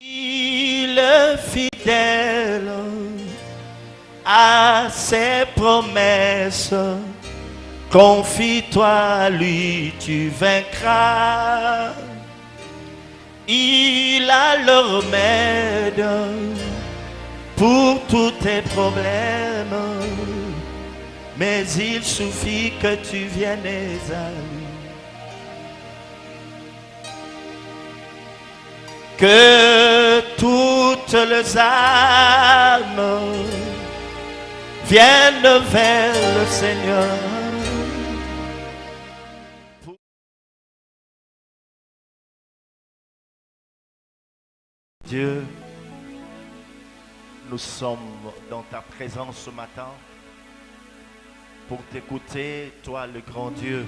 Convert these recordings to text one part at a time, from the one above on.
Il est fidèle à ses promesses. Confie-toi à lui, tu vaincras. Il a le remède pour tous tes problèmes. Mais il suffit que tu viennes à lui. Que toutes les âmes viennent vers le Seigneur. Dieu, nous sommes dans ta présence ce matin pour t'écouter, toi le grand Dieu.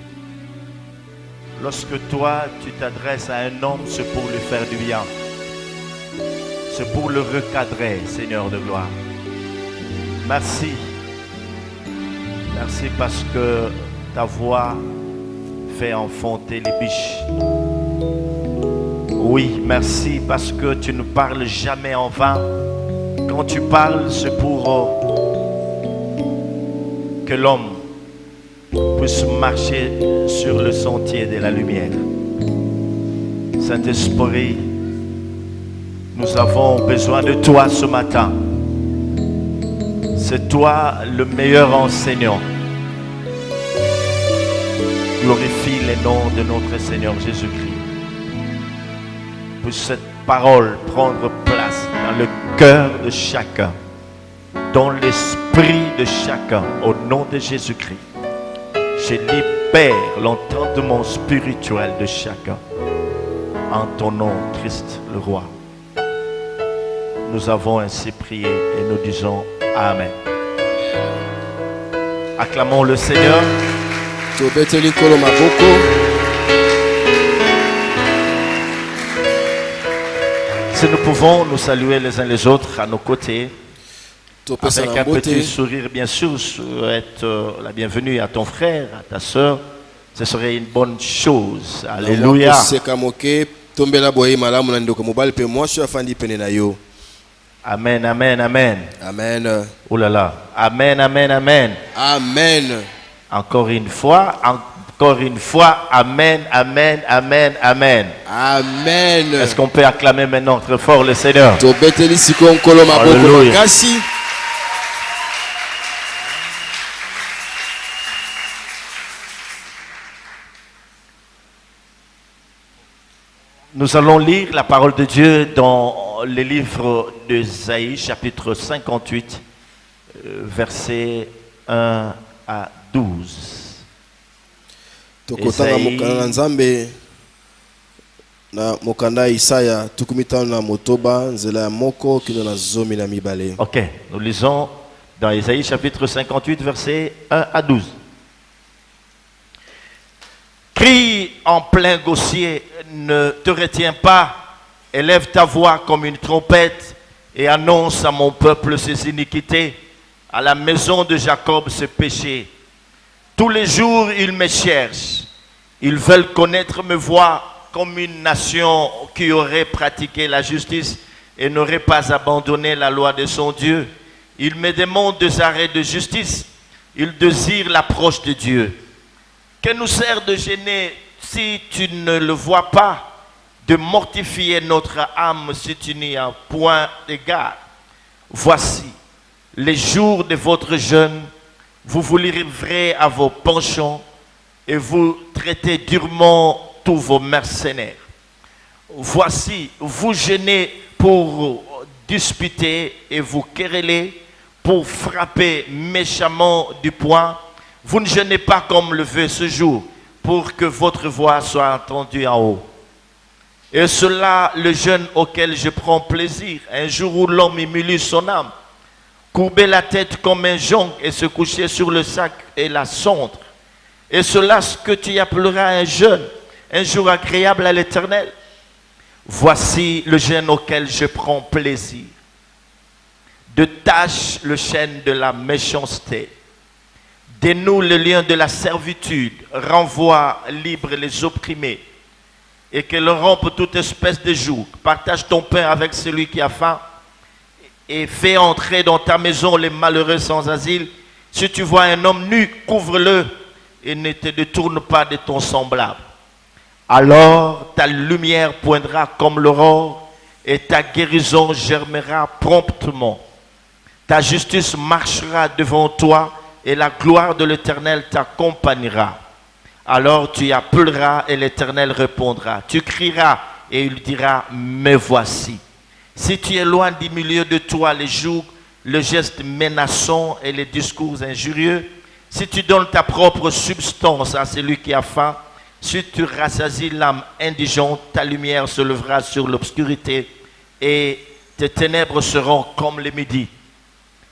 Lorsque toi, tu t'adresses à un homme, c'est pour lui faire du bien. C'est pour le recadrer, Seigneur de gloire. Merci. Merci parce que ta voix fait enfanter les biches. Oui, merci parce que tu ne parles jamais en vain. Quand tu parles, c'est pour que l'homme puisse marcher sur le sentier de la lumière. Saint-Esprit, nous avons besoin de toi ce matin. C'est toi le meilleur enseignant. Glorifie les noms de notre Seigneur Jésus-Christ. Puisse cette parole prendre place dans le cœur de chacun, dans l'esprit de chacun, au nom de Jésus-Christ. Je libère l'entendement spirituel de chacun. En ton nom, Christ le Roi. Nous avons ainsi prié et nous disons Amen. Acclamons le Seigneur. Si nous pouvons nous saluer les uns les autres à nos côtés, avec un petit sourire, bien sûr, souhaite la bienvenue à ton frère, à ta soeur. Ce serait une bonne chose. Alléluia. Amen, amen, amen. Amen. Oh là là. Amen, amen, amen. Amen. Encore une fois, amen, amen, amen, amen. Amen. Est-ce qu'on peut acclamer maintenant très fort le Seigneur? Alléluia. Nous allons lire la parole de Dieu dans le livre d'Ésaïe, chapitre 58, versets 1 à 12. Ésaïe, ok, nous lisons dans Ésaïe chapitre 58, versets 1 à 12. Crie en plein gosier, ne te retiens pas, élève ta voix comme une trompette et annonce à mon peuple ses iniquités, à la maison de Jacob ses péchés. Tous les jours ils me cherchent, ils veulent connaître mes voies comme une nation qui aurait pratiqué la justice et n'aurait pas abandonné la loi de son Dieu. Ils me demandent des arrêts de justice, ils désirent l'approche de Dieu. Que nous sert de gêner si tu ne le vois pas, de mortifier notre âme si tu n'y as point d'égard. Voici, les jours de votre jeûne, vous vous livrez à vos penchants et vous traitez durement tous vos mercenaires. Voici, vous jeûnez pour disputer et vous querellez, pour frapper méchamment du poing. Vous ne jeûnez pas comme le veut ce jour, pour que votre voix soit entendue en haut. Et cela, le jeûne auquel je prends plaisir, un jour où l'homme humilie son âme, courber la tête comme un jonc et se coucher sur le sac et la cendre. Et cela, ce que tu appelleras un jeûne, un jour agréable à l'Éternel. Voici le jeûne auquel je prends plaisir. Détache le chêne de la méchanceté. Dénoue le lien de la servitude, renvoie libre les opprimés et qu'elle rompe toute espèce de joug. Partage ton pain avec celui qui a faim et fais entrer dans ta maison les malheureux sans asile. Si tu vois un homme nu, couvre-le et ne te détourne pas de ton semblable. Alors ta lumière poindra comme l'aurore et ta guérison germera promptement. Ta justice marchera devant toi et la gloire de l'Éternel t'accompagnera. Alors tu appelleras et l'Éternel répondra. Tu crieras et il dira, me voici. Si tu éloignes du milieu de toi les jougs, le geste menaçant et les discours injurieux, si tu donnes ta propre substance à celui qui a faim, si tu rassasies l'âme indigente, ta lumière se lèvera sur l'obscurité et tes ténèbres seront comme le midi.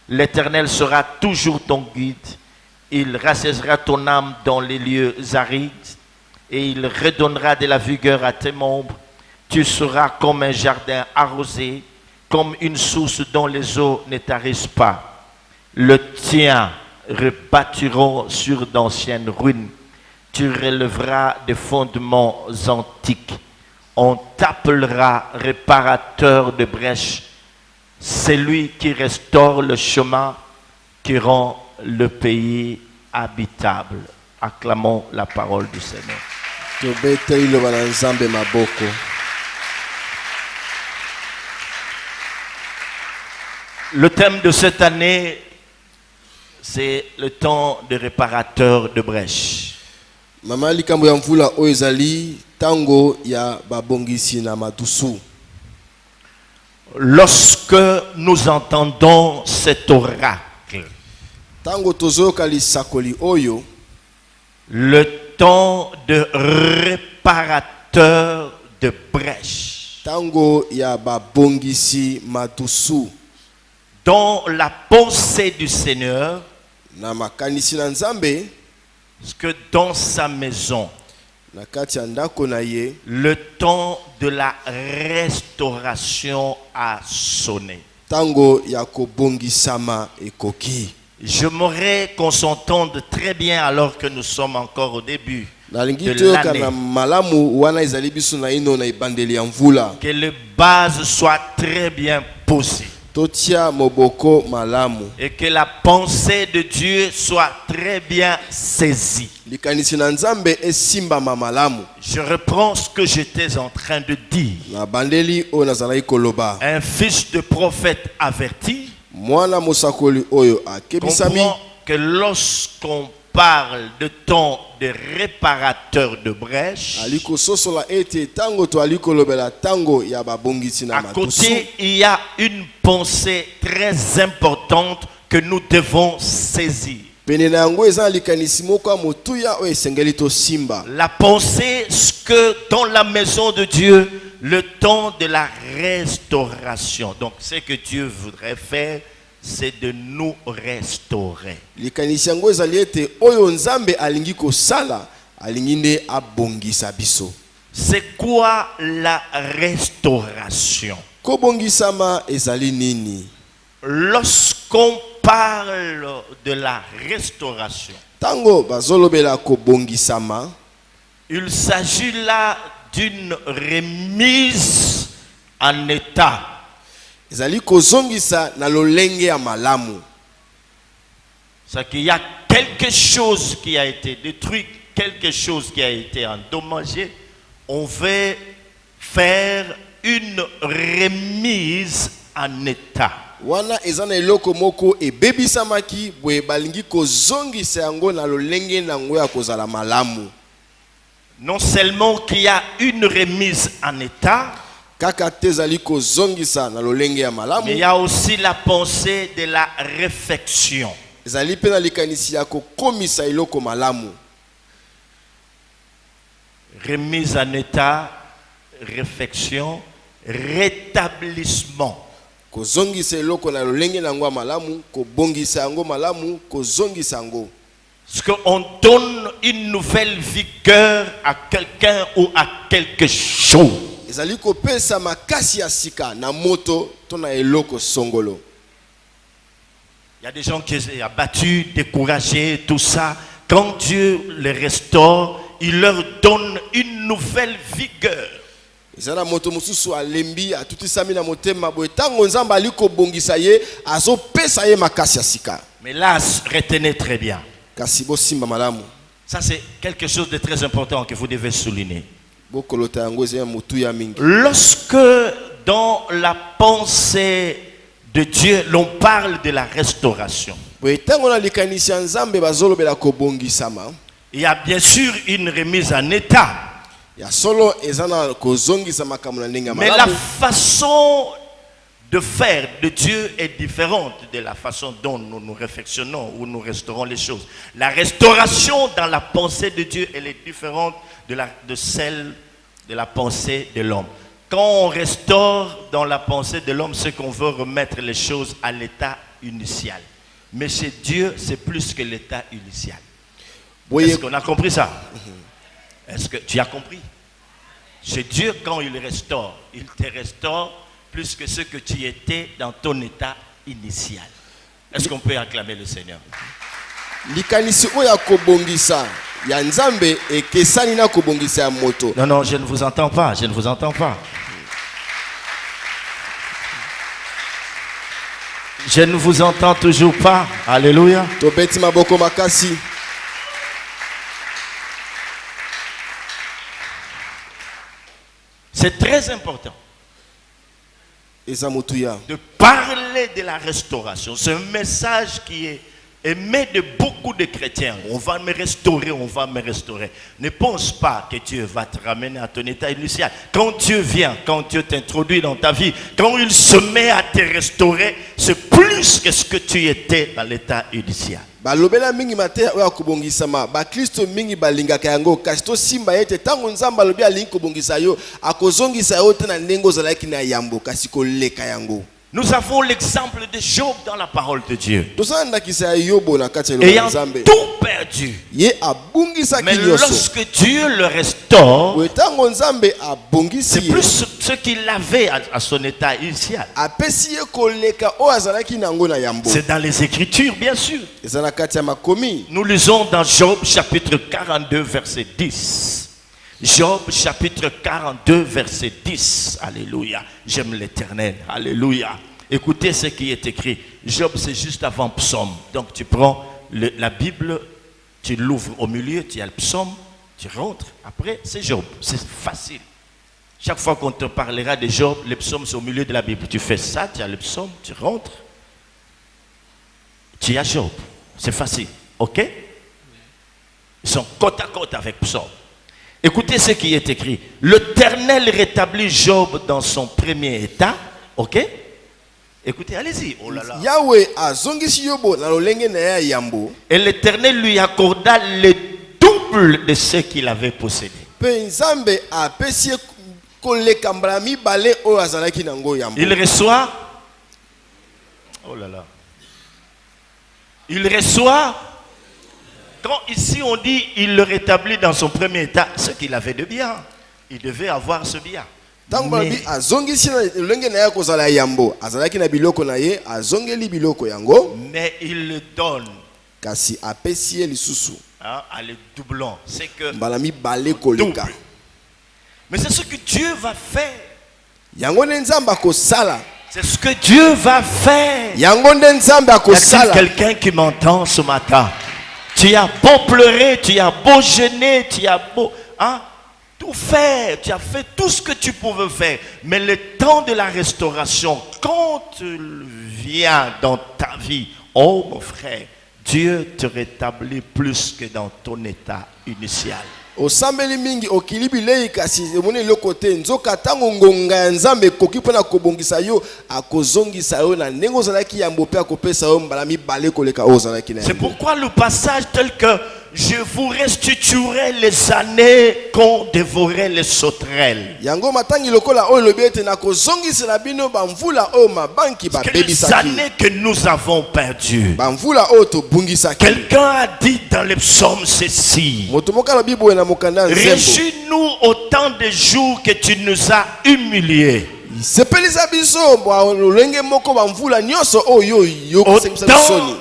L'Éternel sera toujours ton guide. Il rassaisira ton âme dans les lieux arides et il redonnera de la vigueur à tes membres. Tu seras comme un jardin arrosé, comme une source dont les eaux ne tarissent pas. Le tien rebâtiront sur d'anciennes ruines. Tu relèveras des fondements antiques. On t'appellera réparateur de brèches. C'est lui qui restaure le chemin, qui rend le pays habitable. Acclamons la parole du Seigneur. Le thème de cette année, c'est le temps de réparateur de brèches. Mama likambo ya mvula oyo ezali tango ya babongisi na madusu. Lorsque nous entendons cet oracle, Tango tozoyoka lisakoli oyo, le temps de réparateur de brèches, tango ya babongisi madusu, dans la pensée du Seigneur, na makanisi na Nzambe, parce que dans sa maison, na kati ya ndako na ye, le temps de la restauration a sonné. tango ya kobongisama ekoki. J'aimerais qu'on s'entende très bien alors que nous sommes encore au début Nalingi de toyoka l'année. na malamu wana ezali biso na ino na ibandeli ya mvula. Que les bases soient très bien posées. Totia moboko malamu. Et que la pensée de Dieu soit très bien saisie. Likanisi na Nzambe esimbama malamu. Je reprends ce que j'étais en train de dire. Na bandeli o nazalaki koloba. Un fils de prophète averti Mwana musakoli oyo akebisami. comprend que lorsqu'on parle de temps de réparateur de brèches, Aliko sosola ete tango to aliko lobela tango ya babongisi na à matusu. côté, il y a une pensée très importante que nous devons saisir. Pene na yango eza likanisi moko ya motuya oyo esengeli to simba. La pensée, ce que dans la maison de Dieu, le temps de la restauration. Donc, ce que Dieu voudrait faire, c'est de nous restaurer. Likanisi yango ezali ete oyo Nzambe alingi kosala alingi nde abongisa biso. C'est quoi la restauration? Kobongisama ezali nini? Lorsqu'on parle de la restauration, Tango bazolobela kobongisama, il s'agit là d'une remise en état. ezali kozongisa na lolenge ya malamu. C'est qu'il y a quelque chose qui a été détruit, quelque chose qui a été endommagé. On veut faire une remise en état. Wana eza na eloko moko ebebisamaki boye balingi kozongisa yango na lolenge nango ya kozala malamu. Non seulement qu'il y a une remise en état, Kaka te ezali kozongisa na lolenge ya malamu, mais il y a aussi la pensée de la réfection. ezali pe na likanisi ya kokomisa eloko malamu. Remise en état, réfection, rétablissement. Kozongisa eloko na lolenge nango ya malamu, kobongisa yango malamu, kozongisa yango. Parce qu'on donne une nouvelle vigueur à quelqu'un ou à quelque chose. Ezali kopesa makasi ya sika na moto to na eloko songolo. Il y a des gens qui sont abattus, découragés, tout ça. Quand Dieu les restaure, il leur donne une une nouvelle vigueur. Ezana moto mususu alembi atutisami na motema boye tango nzamba aliko bongisa ye azo pesa ye makasi ya sika. Mais là, retenez très bien. Kasi bo simba malamu. Ça, c'est quelque chose de très important que vous devez souligner. Bokolota yango ezaya mutu ya mingi. Lorsque dans la pensée de Dieu, l'on parle de la restauration, Boye tango na likanisi ya nzambe bazolobela ko bongisama. il y a bien sûr une remise en état. Ya solo ezana ko zongisa makambo na ndenge Mais la malamu. façon de faire de Dieu est différente de la façon dont nous réflexionons ou nous restaurons les choses. La restauration dans la pensée de Dieu, elle est différente de celle de la pensée de l'homme. Quand on restaure dans la pensée de l'homme, c'est qu'on veut remettre les choses à l'état initial. Mais chez Dieu, c'est plus que l'état initial. Est-ce qu'on a compris ça? Est-ce que tu as compris? Chez Dieu, quand il te restaure plus que ce que tu étais dans ton état initial. Est-ce qu'on peut acclamer le Seigneur? Likanisi oya ko bongisa ya nzambe ekesani na ko bongisa ya moto. Non, non, je ne vous entends pas, je ne vous entends pas. Je ne vous entends toujours pas. Alléluia. Tobeti maboko makasi. C'est très important de parler de la restauration. C'est un message qui est aimé de beaucoup de chrétiens. On va me restaurer, on va me restaurer. Ne pense pas que Dieu va te ramener à ton état initial. Quand Dieu vient, quand Dieu t'introduit dans ta vie, quand il se met à te restaurer, c'est plus que ce que tu étais dans l'état initial. Balobela mingi mate oya kubongisama ba Kristo mingi balingaka yango kasi to simba yete tango nzamba lobi alingi kubongisa yo akozongisa yo tena ndengo zalaki na yambo kasi koleka yango. Nous avons l'exemple de Job dans la parole de Dieu. Ayant tout perdu. Mais lorsque Dieu le restaure, c'est plus ce qu'il avait à son état initial. C'est dans les Écritures, bien sûr. Nous lisons dans Job chapitre 42, verset 10. Job chapitre 42 verset 10. Alléluia. J'aime l'Éternel. Alléluia. Écoutez ce qui est écrit. Job, c'est juste avant Psaume. Donc tu prends la Bible, tu l'ouvres au milieu, tu as le Psaume, tu rentres. Après, c'est Job. C'est facile. Chaque fois qu'on te parlera de Job, le Psaume, c'est au milieu de la Bible. Tu fais ça, tu as le Psaume, tu rentres. Tu as Job. C'est facile. OK? Ils sont côte à côte avec Psaume. Écoutez ce qui est écrit. L'Éternel rétablit Job dans son premier état. Ok? Écoutez, allez-y. Oh là là. Et l'Éternel lui accorda le double de ce qu'il avait possédé. Il reçoit. Oh là là. Il reçoit. Quand ici on dit il le rétablit dans son premier état, ce qu'il avait de bien, il devait avoir ce bien. Mais il le donne. À le doublon. C'est que double. Mais c'est ce que Dieu va faire. C'est ce que Dieu va faire. Y a-t-il quelqu'un qui m'entend ce matin? Tu as beau pleurer, tu as beau gêner, tu as beau tout faire, tu as fait tout ce que tu pouvais faire. Mais le temps de la restauration, quand il vient dans ta vie, oh mon frère, Dieu te rétablit plus que dans ton état initial. Osambeli mingi okilibilei kasi emone lokote nzoka tango ngonga ya nzambe koki pona kobongisa yo akozongisa yo na ndengo zalaki yambo pe akopesa yo mbala mibale koleka ozalaki na. C'est pourquoi le passage tel que je vous restituerai les années qu'ont dévoré les sauterelles. Yango matangi lokola oyo lobete na kozongisa na bino bamvula o mabanki ba bebisaki. Les années que nous avons perdues. Bamvula o to bungisaki. Quelqu'un a dit dans les psaumes ceci. Réjouis-nous autant de jours que tu nous as humiliés. Autant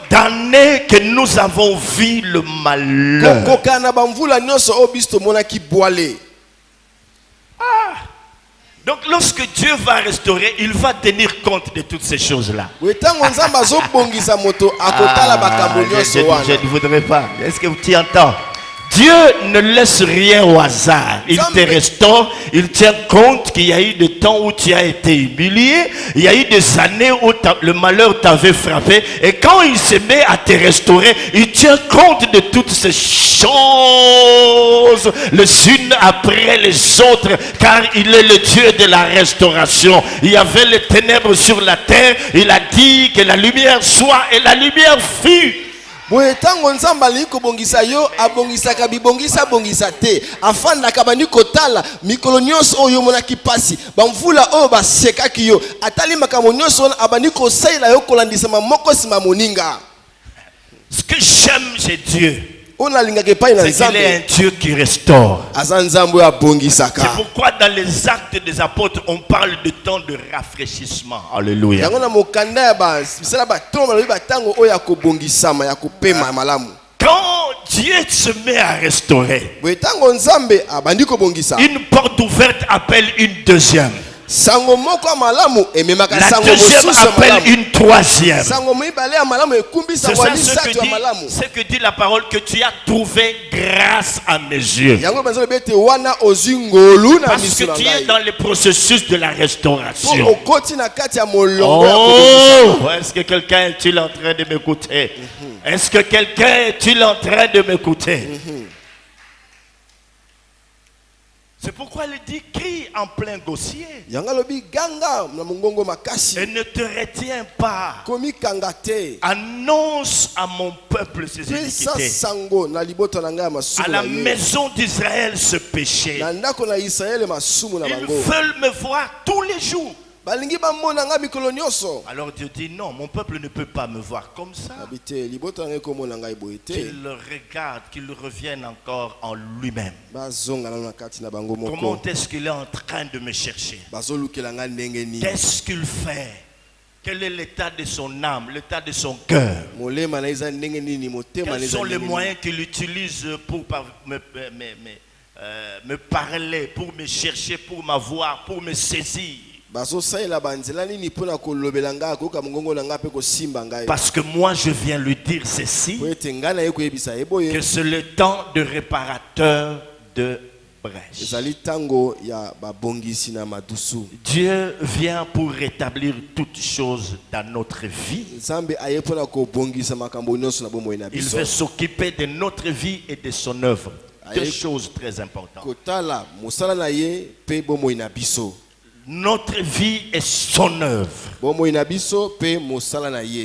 d'années que nous avons vu le malheur. Donc lorsque Dieu va restaurer, il va tenir compte de toutes ces choses-là. Je ne voudrais pas. Est-ce que tu entends? Dieu ne laisse rien au hasard. Il te restaure, il tient compte qu'il y a eu des temps où tu as été humilié, il y a eu des années où le malheur t'avait frappé, et quand il se met à te restaurer, il tient compte de toutes ces choses, les unes après les autres, car il est le Dieu de la restauration. Il y avait les ténèbres sur la terre, il a dit que la lumière soit, et la lumière fut. Tango nzamba liko bongisa yo abongisa kabibongisa bongisa te afanda kabani kotala mikolo nyonso oyo monaki pasi bamvula oyo basekaki yo atali makambo nyonso abani kosaila yo kolandisa moko sima moninga. Ce que j'aime chez Dieu, c'est qu'il est un Dieu qui restaure. C'est pourquoi dans les actes des apôtres, on parle de temps de rafraîchissement. Alléluia. Quand Dieu se met à restaurer, une porte ouverte appelle une deuxième. La deuxième appelle une troisième. C'est ça ce que dit la parole, que tu as trouvé grâce à mes yeux. Parce que tu es dans le processus de la restauration. Oh, est-ce que quelqu'un est-il en train de m'écouter? Est-ce que quelqu'un est-il en train de m'écouter? C'est pourquoi il dit crie en plein gosier. Et ne te retiens pas. Annonce à mon peuple ses iniquités. À la maison d'Israël ce péché. Ils veulent me voir tous les jours. Alors Dieu dit non, mon peuple ne peut pas me voir comme ça. Qu'il regarde, qu'il revienne encore en lui-même. Comment est-ce qu'il est en train de me chercher? Qu'est-ce qu'il fait? Quel est l'état de son âme, l'état de son cœur? Quels sont les moyens qu'il utilise pour me parler, pour me chercher, pour m'avoir, pour me saisir? Parce que moi je viens lui dire ceci, que c'est le temps de réparateur de brèche. Dieu vient pour rétablir toutes choses dans notre vie. Il veut s'occuper de notre vie et de son œuvre. Deux choses très importantes. Notre vie est son œuvre.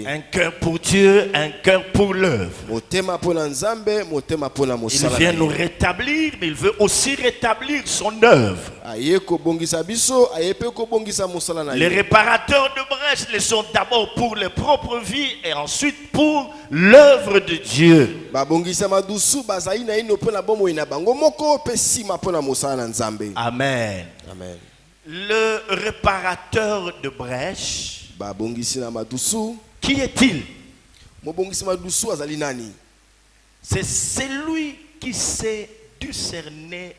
Un cœur pour Dieu, un cœur pour l'œuvre. Il vient nous rétablir, mais il veut aussi rétablir son œuvre. Les réparateurs de brèche les sont d'abord pour leur propre vie et ensuite pour l'œuvre de Dieu. Amen. Amen. Le réparateur de brèche, qui est-il? C'est celui qui sait discerner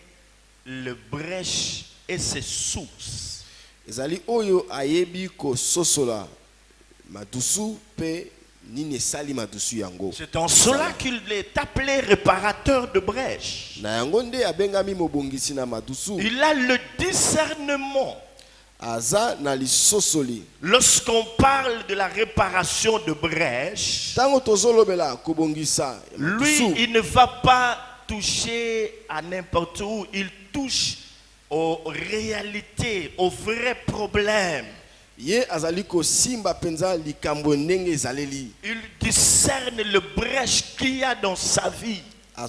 le brèche et ses sources. C'est en cela qu'il est appelé réparateur de brèche. Il a le discernement. Lorsqu'on parle de la réparation de brèche, lui, il ne va pas toucher à n'importe où. Il touche aux réalités, aux vrais problèmes. Il discerne le brèche qu'il y a dans sa vie. Il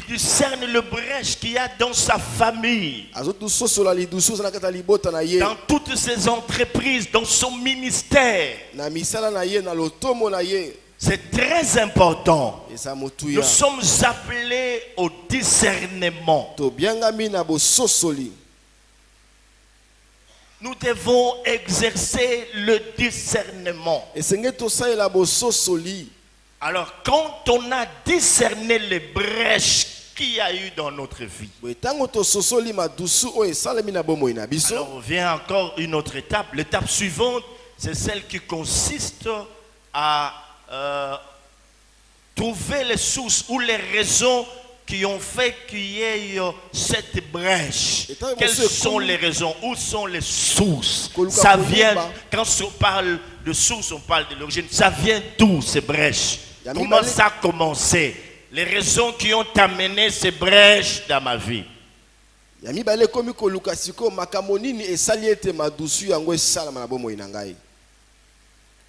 discerne le brèche qu'il y a dans sa famille, dans toutes ses entreprises, dans son ministère. C'est très important. Nous sommes appelés au discernement. Nous devons exercer le discernement. Alors, quand on a discerné les brèches qu'il y a eu dans notre vie. Alors vient encore une autre étape. L'étape suivante, c'est celle qui consiste à trouver les sources ou les raisons qui ont fait qu'il y ait cette brèche. Quelles sont les raisons? Où sont les sources? Ça vient, quand on parle de source, on parle de l'origine. Ça vient d'où ces brèches? Comment ça a commencé? Les raisons qui ont amené ces brèches dans ma vie.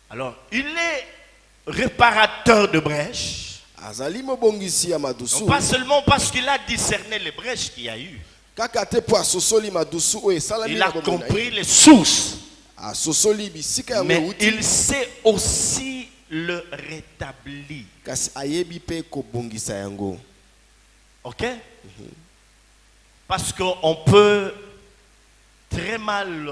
Alors, il est réparateur de brèches. Non, pas seulement parce qu'il a discerné les brèches qu'il y a eu. Il a compris les sources. Mais il sait aussi le rétablir. Ok? Parce qu'on peut très mal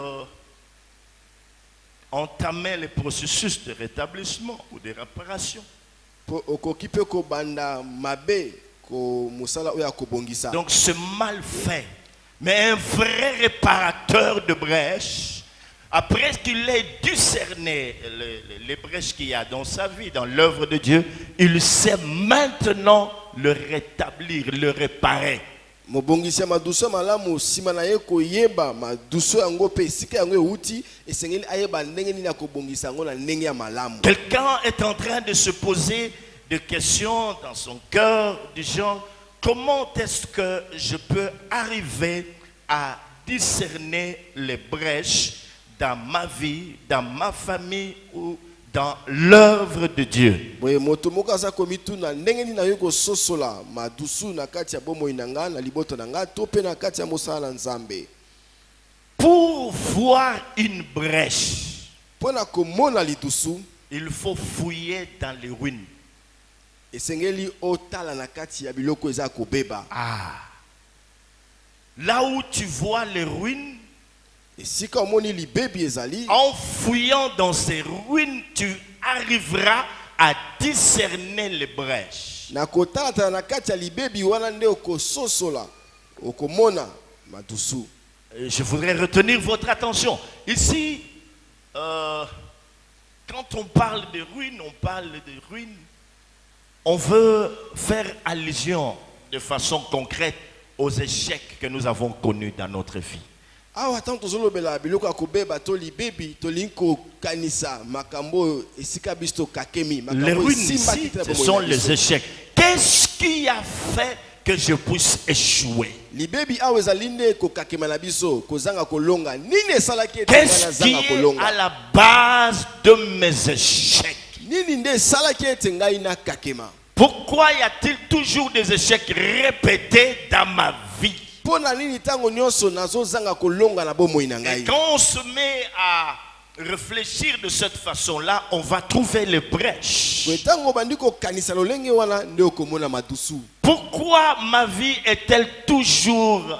entamer le processus de rétablissement ou de réparation. Donc c'est mal fait. Mais un vrai réparateur de brèches, après qu'il ait discerné les brèches qu'il y a dans sa vie, dans l'œuvre de Dieu, il sait maintenant le rétablir, le réparer. Quelqu'un est en train de se poser des questions dans son cœur du genre, comment est-ce que je peux arriver à discerner les brèches dans ma vie, dans ma famille ou dans l'œuvre de Dieu? Pour voir une brèche, il faut fouiller dans les ruines. Là où tu vois les ruines, en fouillant dans ces ruines, tu arriveras à discerner les brèches. Je voudrais retenir votre attention. Ici, quand on parle de ruines, on veut faire allusion de façon concrète aux échecs que nous avons connus dans notre vie. Les ruines ici, ce sont les échecs. Qu'est-ce qui a fait que je puisse échouer? Qu'est-ce qui est à la base de mes échecs? Pourquoi y a-t-il toujours des échecs répétés dans ma vie? Et quand on se met à réfléchir de cette façon-là, on va trouver les brèches. Pourquoi ma vie a-t-elle toujours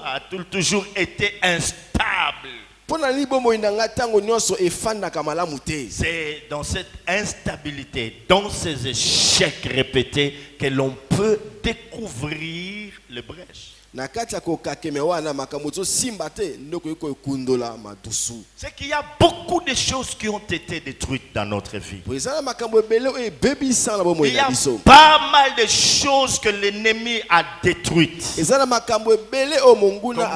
été instable? C'est dans cette instabilité, dans ces échecs répétés, que l'on peut découvrir les brèches. C'est qu'il y a beaucoup de choses qui ont été détruites dans notre vie. Il y a pas mal de choses que l'ennemi a détruites. Comme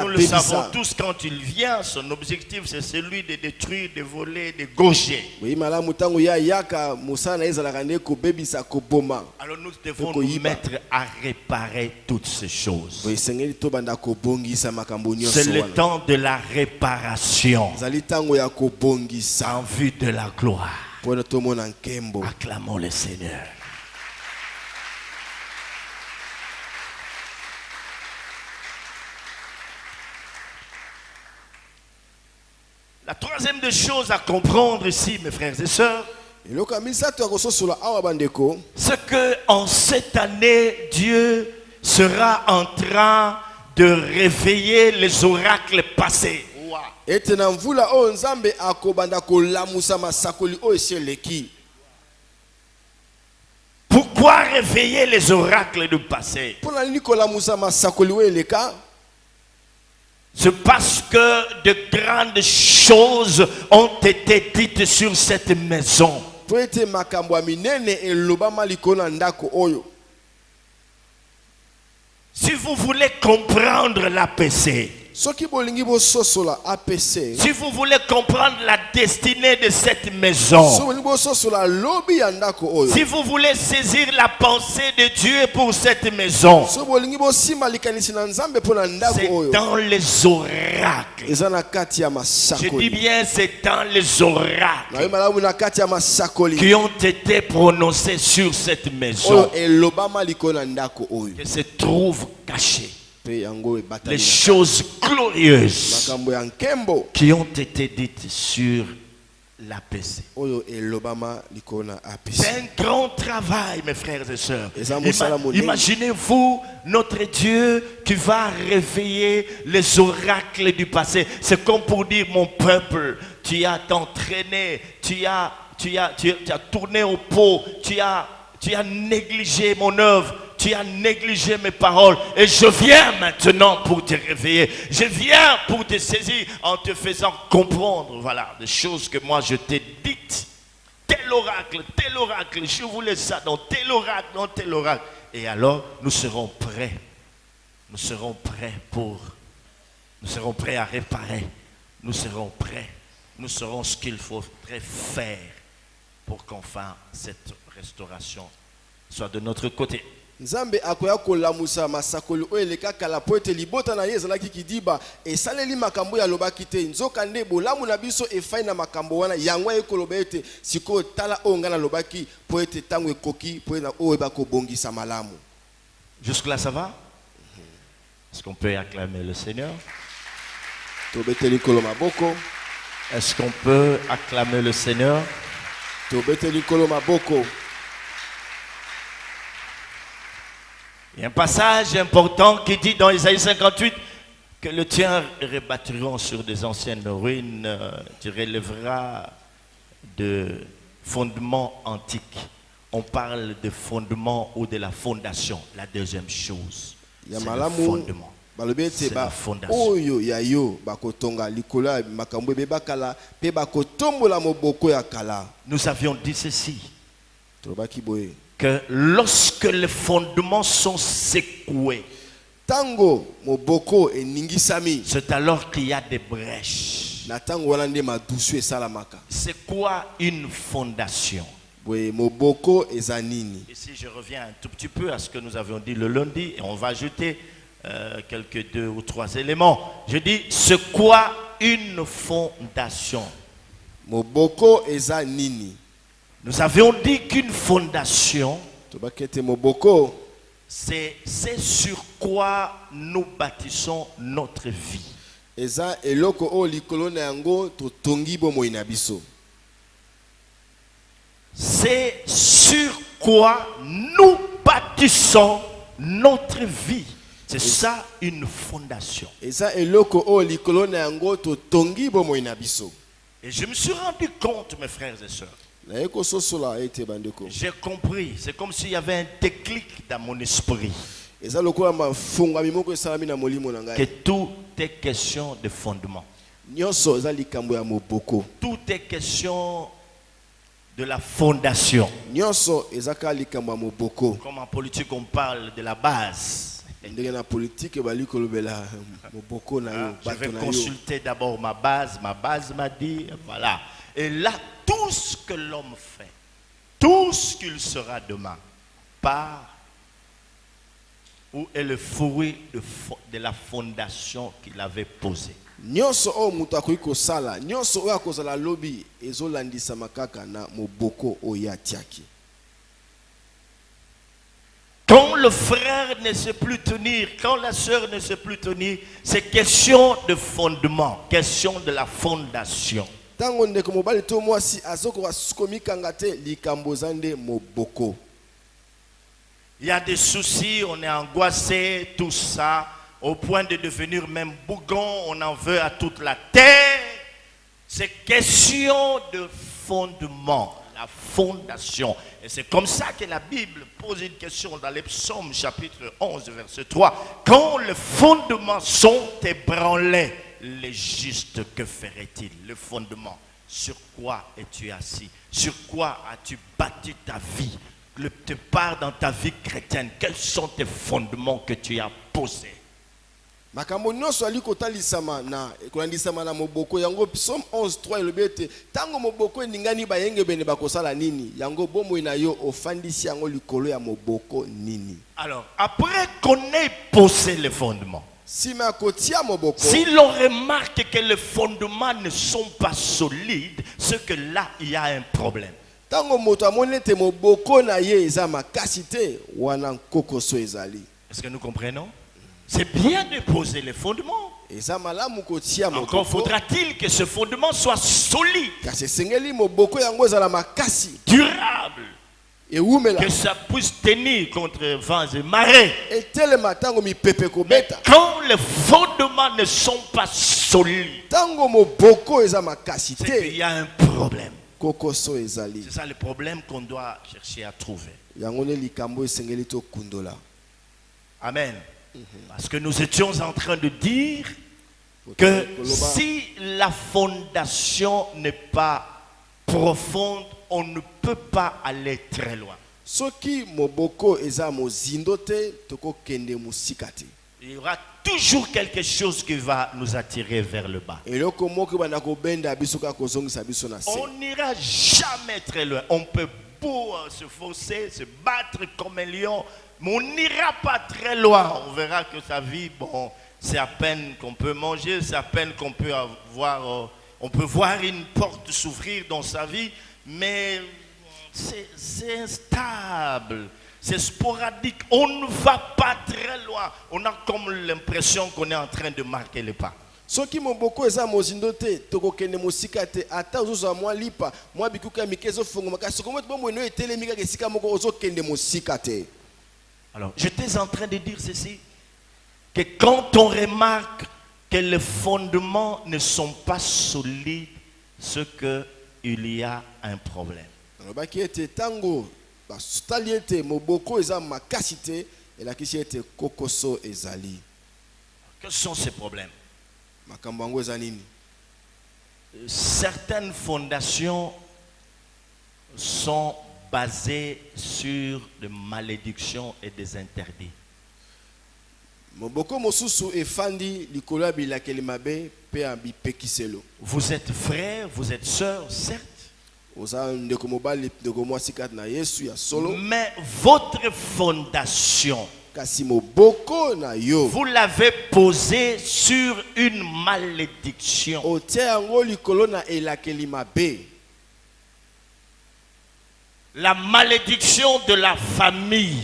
nous le savons tous, quand il vient, son objectif c'est celui de détruire, de voler, de gaucher. Alors nous devons nous mettre à réparer toutes ces choses. C'est le temps de la réparation en vue de la gloire. Acclamons le Seigneur. La troisième des choses à comprendre ici, mes frères et sœurs, c'est que en cette année, Dieu sera en train de réveiller les oracles passés. Pourquoi Pourquoi réveiller les oracles du passé? Pona nikola musa masakoli we leka. C'est parce que de grandes choses ont été dites sur cette maison. Po ete makambo minene elobama likolo ndako oyo. Si vous voulez comprendre l'APC, Soki bolingi bo sosola APC. si vous voulez comprendre la destinée de cette maison, So bolingi bo sosola lobi ya ndako oyo. si vous voulez saisir la pensée de Dieu pour cette maison, So bolingi bo sima likanisi na Nzambe pona ndako c'est oyo. dans les oracles. Eza na kati ya Je dis masakoli. bien, c'est dans les oracles Na yo malamu na kati ya masakoli. qui ont été prononcés sur cette maison Oyo elobama likolo na ndako oyo. que se trouvent cachées Pe yango les ebatali. choses glorieuses Makambo ya nkembo qui ont été dites sur l'APC. oyo elobama likolo na APC. C'est un grand travail, mes frères et sœurs. Imaginez-vous notre Dieu qui va réveiller les oracles du passé. C'est comme pour dire, mon peuple, tu as t'entraîné, tu as tourné au pot, tu as négligé mon œuvre, tu as négligé mes paroles. Et je viens maintenant pour te réveiller. Je viens pour te saisir en te faisant comprendre, voilà, des choses que moi je t'ai dites. Tel oracle, je voulais ça dans tel oracle. Et alors, nous serons prêts. Nous serons prêts à réparer. Nous serons prêts. Nous saurons ce qu'il faudrait faire pour qu'enfin cette restauration soit de notre côté. Nzambe akoya kolamusa masakoli oyo eleka kala po ete libota na ye ezalaki kidiba esaleli makambo ya lobaki te nzoka nde bolamu na biso efai na makambo wana yango ekoloba ete sikoyo tala oyo ngai nalobaki po ete ntango ekoki po ete oyo bakobongisa malamu. Jusque là ça va? Est-ce qu'on peut acclamer le Seigneur? Tobeteli kolo maboko. Est-ce qu'on peut acclamer le Seigneur? Tobeteli kolo maboko. Il y a un passage important qui dit dans Isaïe 58 que le tien rebâtiront sur des anciennes ruines, tu relèveras de fondements antiques. On parle de fondement ou de la fondation. La deuxième chose, c'est le fondement. C'est la fondation. Oyo ya yo bakotonga likola makambo bebakala pe bakotombola moboko ya kala. Nous avions dit ceci, Tobaki boye. que lorsque les fondements sont secoués, Tango moboko eningisami. c'est alors qu'il y a des brèches. Na tango wana nde madusu esalamaka. C'est quoi une fondation? Boye moboko ezanini. Ici, je reviens un tout petit peu à ce que nous avions dit le lundi et on va ajouter quelques 2 ou 3 éléments. Je dis, c'est quoi une fondation? Moboko ezanini. Nous avions dit qu'une fondation, Tobakete moboko. c'est sur quoi nous bâtissons notre vie. Eza eloko o likolo na yango totongi bomoi na biso. C'est sur quoi nous bâtissons notre vie. C'est ça une fondation. Eza eloko o likolo na yango totongi bomoi na biso. Et je me suis rendu compte, mes frères et sœurs, j'ai compris, c'est comme s'il y avait un déclic dans mon esprit. Que tout est question de fondement. Tout est question de la fondation. Comme en politique on parle de la base. Je vais consulter d'abord ma base m'a dit, voilà. Et là, tout ce que l'homme fait, tout ce qu'il sera demain, part où est le fruit de la fondation qu'il avait posée. Quand le frère ne sait plus tenir, quand la sœur ne sait plus tenir, c'est question de fondement, question de la fondation. Il y a des soucis, on est angoissé, tout ça, au point de devenir même bougon, on en veut à toute la terre. C'est question de fondement. La la fondation. Et c'est comme ça que la Bible pose une question dans les psaumes chapitre 11 verset 3. Quand les fondements sont ébranlés, les justes, que ferait-il? Le fondement, sur quoi es-tu assis? Sur quoi as-tu bâti ta vie? Te part dans ta vie chrétienne, quels sont tes fondements que tu as posés? Makambo nyonso ali kotalisama na kolandisama na moboko yango Psaume 11:3 elobete tango moboko ningani bayenge bene bakosala nini yango bomo na yo ofandisi yango likolo ya moboko nini. Alors après qu'on ait posé les fondements, si l'on remarque que les fondements ne sont pas solides, c'est que là il y a un problème. Tango moto amonete moboko na ye eza makasi te wana kokoso ezali. Est-ce que nous comprenons? C'est bien de poser les fondements. Encore faudra-t-il que ce fondement soit solide, durable, que ça puisse tenir contre vents et marées. Mais quand les fondements ne sont pas solides, c'est qu'il y a un problème. C'est ça le problème qu'on doit chercher à trouver. Amen. Parce que nous étions en train de dire que si la fondation n'est pas profonde, on ne peut pas aller très loin. Il y aura toujours quelque chose qui va nous attirer vers le bas. On n'ira jamais très loin. On peut beau se forcer, se battre comme un lion, mais on n'ira pas très loin. On verra que sa vie, bon, c'est à peine qu'on peut manger, c'est à peine qu'on peut avoir, on peut voir une porte s'ouvrir dans sa vie, mais c'est instable, c'est sporadique. On ne va pas très loin. On a comme l'impression qu'on est en train de marquer le pas. Soki moboko eza mozindo te tokokende mosika te ata ozoza mwa lipa mwa bikuka mikezo fongo makasi komo to mono etelemi ka esika moko ozokende mosika te. Alors, j'étais en train de dire ceci, que quand on remarque que les fondements ne sont pas solides, c'est qu'il y a un problème. Alobaki ete tango basutali ete moboko eza makasi te elakisi ete kokoso ezali. Quels sont ces problèmes? Certaines fondations sont basées sur des malédictions et des interdits. Vous êtes frères, vous êtes sœurs, certes. Mais votre fondation, vous l'avez posé sur une malédiction. La malédiction de la famille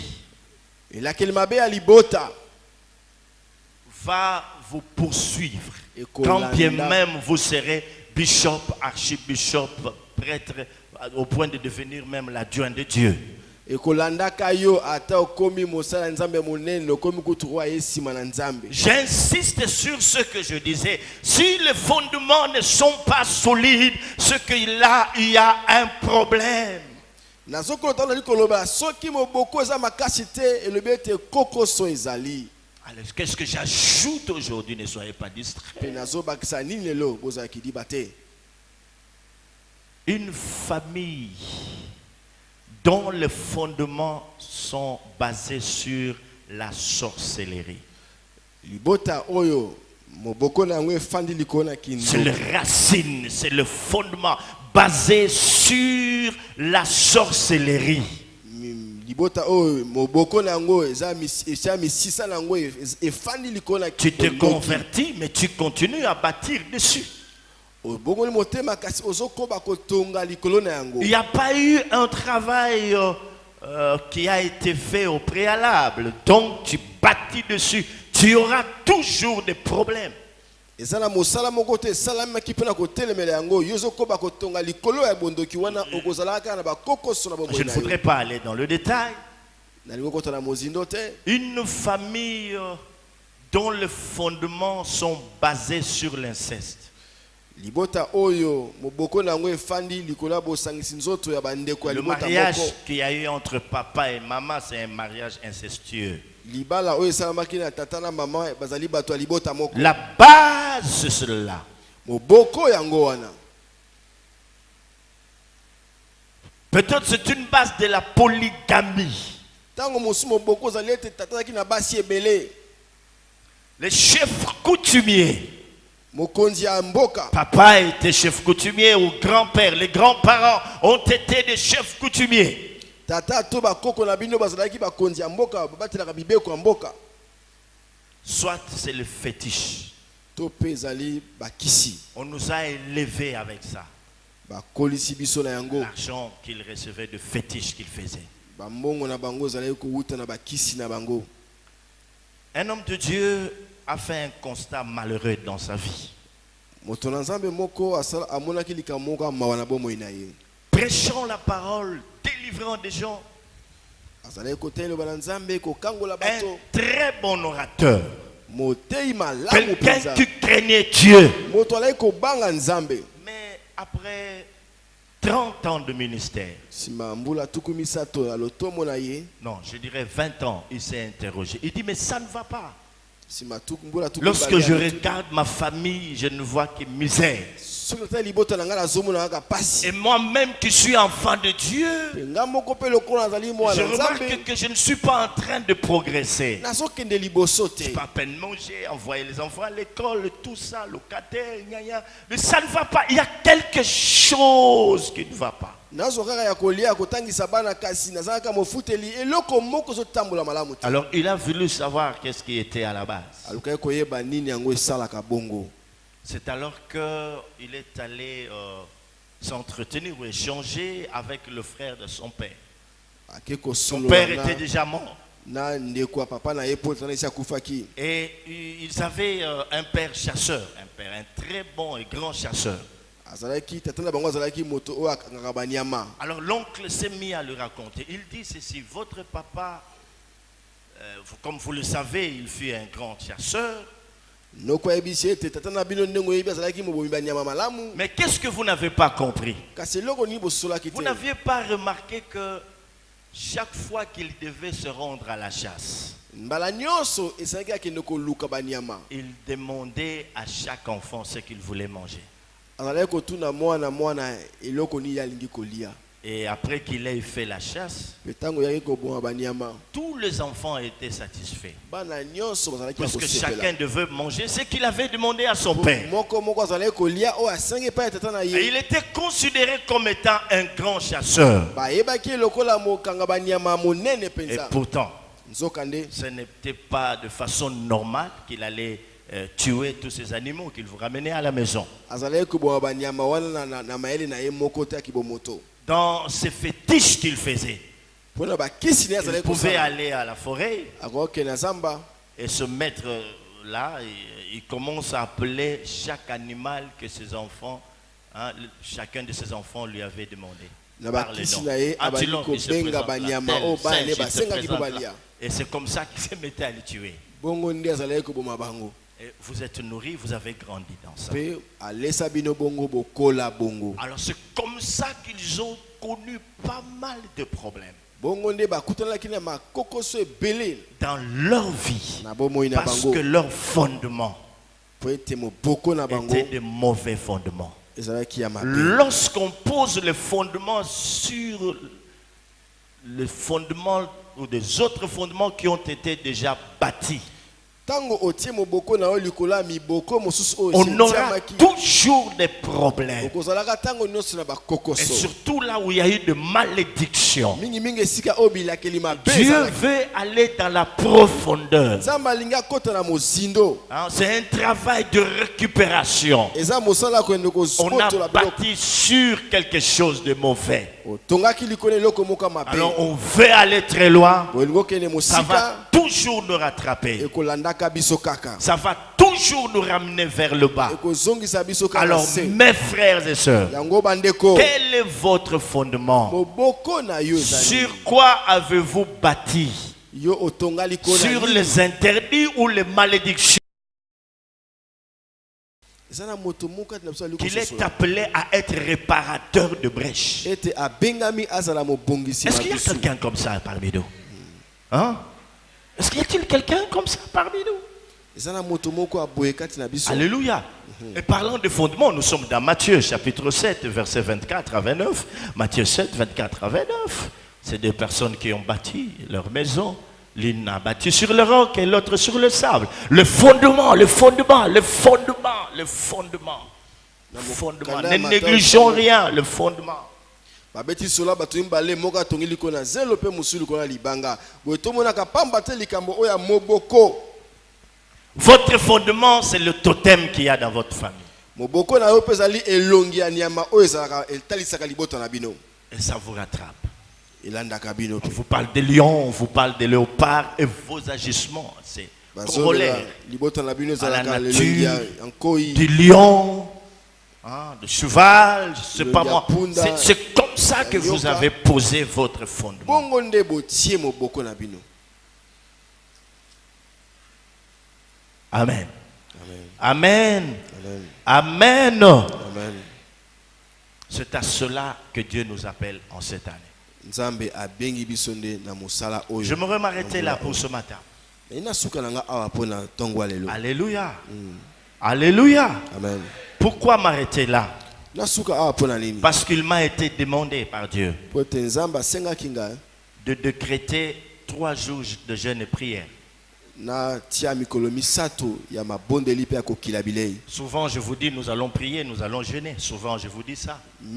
va vous poursuivre. Quand bien même vous serez bishop, archibishop, prêtre, au point de devenir même l'adjoint de Dieu. J'insiste sur ce que je disais. Si les fondements ne sont pas solides, c'est qu'il y a un problème. Alors, qu'est-ce que j'ajoute aujourd'hui? Ne soyez pas distraits. Une famille dont les fondements sont basés sur la sorcellerie. C'est le racine, c'est le fondement basé sur la sorcellerie. Tu te convertis, mais tu continues à bâtir dessus. Il n'y a pas eu un travail qui a été fait au préalable. Donc tu bâtis dessus. Tu auras toujours des problèmes. Je ne voudrais pas aller dans le détail. Une famille dont les fondements sont basés sur l'inceste. libota oyo moboko nango efandi likola bosangisi nzoto ya bandeko ya Le libota mariage moko qu'il y a eu entre papa et maman, c'est un mariage incestueux. libala oyo esalamaki na tata na mama bazali bato ya libota moko La base, c'est cela. moboko yango wana Peut-être c'est une base de la polygamie. tango mosu moboko ozali ete tata azalaki na basi ebele Les chefs coutumiers. mokonzi ya mboka Papa était chef coutumier ou grand-père. Les grands-parents ont été des chefs coutumiers. tata to bakoko na bino bazalaki bakonzi ya mboka babatelaka bibeko ya mboka Soit c'est le fétiche. to mpe ezali bakisi On nous a élevés avec ça. bakolisi biso na yango L'argent qu'ils recevaient de fétiche qu'ils faisaient. bambongo na bango ezalaki kowuta na bakisi na bango. Un homme de Dieu a fait un constat malheureux dans sa vie. moto na nzambe moko amonaki likambo moko ya mawa na bomoi na ye Prêchant la parole, délivrant des gens. azalaki kotala liloba na nzambe kokangola Un bato très bon orateur. motei malamu Quelqu'un mpenza qui craignait Dieu. moto alaki kobanga nzambe Mais après 30 ans de ministère, nsima mbula tuku misato ya lotomo na ye non, je dirais 20 ans, il s'est interrogé. Il dit, mais ça ne va pas. nsima mbula tuku Lorsque je regarde ma famille, je ne vois que misère. soki otala libota na ngai nazomona kaka pasi Et moi-même qui suis enfant de Dieu, mpe nga moko mpe lokola nazali je mwana nzambe remarque que je ne suis pas en train de progresser. nazokende liboso Je te peux à peine manger, envoyer les enfants à l'école, tout ça, locataire, gna gna. Mais ça ne va pas. Il y a quelque chose qui ne va pas. nazwa kaka ya kolia kotangisa bana kasi nazalaka mofuteli eloko moko ezotambola malamu te Alors il a voulu savoir qu'est-ce qui était à la base. alukaki koyeba nini yango esalaka bongo. C'est alors qu'il est allé s'entretenir ou échanger avec le frère de son père. Son père était déjà mort. Et ils avaient un père chasseur, un très bon et grand chasseur. Alors l'oncle s'est mis à lui raconter. Il dit ceci, votre papa, comme vous le savez, il fut un grand chasseur. Mais qu'est-ce que vous n'avez pas compris? Vous n'aviez pas remarqué que chaque fois qu'il devait se rendre à la chasse, il demandait à chaque enfant ce qu'il voulait manger. Et après qu'il ait fait la chasse, tous les enfants étaient satisfaits. Parce que chacun devait manger ce qu'il avait demandé à son père. Et il était considéré comme étant un grand chasseur. Et pourtant, ce n'était pas de façon normale qu'il allait tuer tous ces animaux qu'il vous ramenait à la maison. Dans ces fétiches qu'il faisait, il pouvait aller à la forêt et se mettre là. Il commence à appeler chaque animal que ses enfants, chacun de ses enfants lui avait demandé. Par le nom. Il se présente là. Et c'est comme ça qu'il se mettait à les tuer. Et vous êtes nourris, vous avez grandi dans ça. Alors c'est comme ça qu'ils ont connu pas mal de problèmes dans leur vie. Parce que leur fondement était de mauvais fondements. Lorsqu'on pose le fondement sur le fondement ou des autres fondements qui ont été déjà bâtis, on aura toujours des problèmes. Et surtout là où il y a eu de malédiction. Dieu veut aller dans la profondeur. C'est un travail de récupération. On a bâti sur quelque chose de mauvais. Alors on veut aller très loin. Ça va toujours nous rattraper. Ça va toujours nous ramener vers le bas. Alors mes frères et sœurs, quel est votre fondement? Sur quoi avez-vous bâti? Sur les interdits ou les malédictions? qu'il est appelé à être réparateur de brèches. Est-ce qu'il y a quelqu'un comme ça parmi nous? Hein? Est-ce qu'il y a-t-il quelqu'un comme ça parmi nous? Alléluia. Et parlant de fondements, nous sommes dans Matthieu chapitre 7, versets 24 à 29. Matthieu 7, 24 à 29. C'est des personnes qui ont bâti leur maison. L'une a bâti sur le roc et l'autre sur le sable. Le fondement, le fondement, le fondement, le fondement. Le fondement. Ne négligeons rien, le fondement. Votre fondement, c'est le totem qu'il y a dans votre famille. Et ça vous rattrape. On vous parle des lions, on vous parle des léopards et vos agissements. C'est corollaire à la nature du lion, hein, du cheval, je sais pas moi. C'est comme ça que vous avez posé votre fondement. Amen. Amen. Amen. Amen. C'est à cela que Dieu nous appelle en cette année. Je me m'arrêter là pour ce matin. Alléluia. Alléluia. Amen. Pourquoi m'arrêter là? Parce qu'il m'a été demandé par Dieu de décréter 3 jours de jeûne et prière. Souvent je vous dis nous allons prier, nous allons jeûner. Souvent je vous dis ça. Parce